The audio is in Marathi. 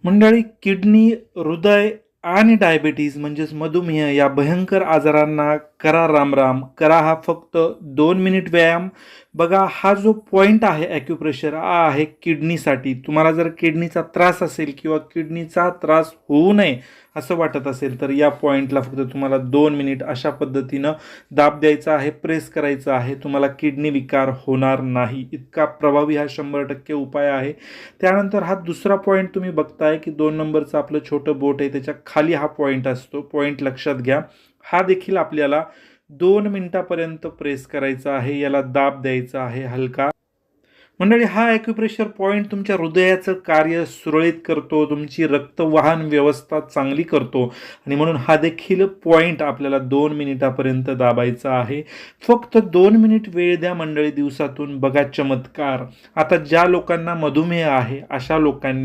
मंडळी, किडनी, हृदय आणि डायबिटीज म्हणजेच मधुमेह या भयंकर आजारांना करा रामराम. करा हा फक्त 2 मिनिट व्यायाम. बघा, हा जो पॉईंट आहे ॲक्युप्रेशर, हा आहे किडनीसाठी. तुम्हाला जर किडनीचा त्रास असेल किंवा किडनीचा त्रास होऊ नये असं वाटत असेल तर या पॉईंटला फक्त तुम्हाला 2 मिनिट अशा पद्धतीनं दाब द्यायचा आहे, प्रेस करायचं आहे. तुम्हाला किडनी विकार होणार नाही. इतका प्रभावी हा 100% उपाय आहे. त्यानंतर हा दुसरा पॉईंट तुम्ही बघताय की 2 नंबरचं आपलं छोटं बोट आहे, त्याच्या खाली हा पॉईंट असतो. पॉईंट लक्षात घ्या. हा देखील आपल्याला 2 मिनिटापर्यंत प्रेस करायचा आहे. याला दाब द्यायचा आहे हलका. मंडळी, हा ॲक्युप्रेशर पॉईंट तुमच्या हृदयाचं कार्य सुरळीत करतो, तुमची रक्तवाहन व्यवस्था चांगली करतो आणि म्हणून हा देखील पॉईंट आपल्याला 2 मिनिटापर्यंत दाबायचा आहे. फक्त 2 मिनिट वेळ द्या मंडळी दिवसातून, बघा चमत्कार. आता ज्या लोकांना मधुमेह आहे अशा लोकांनी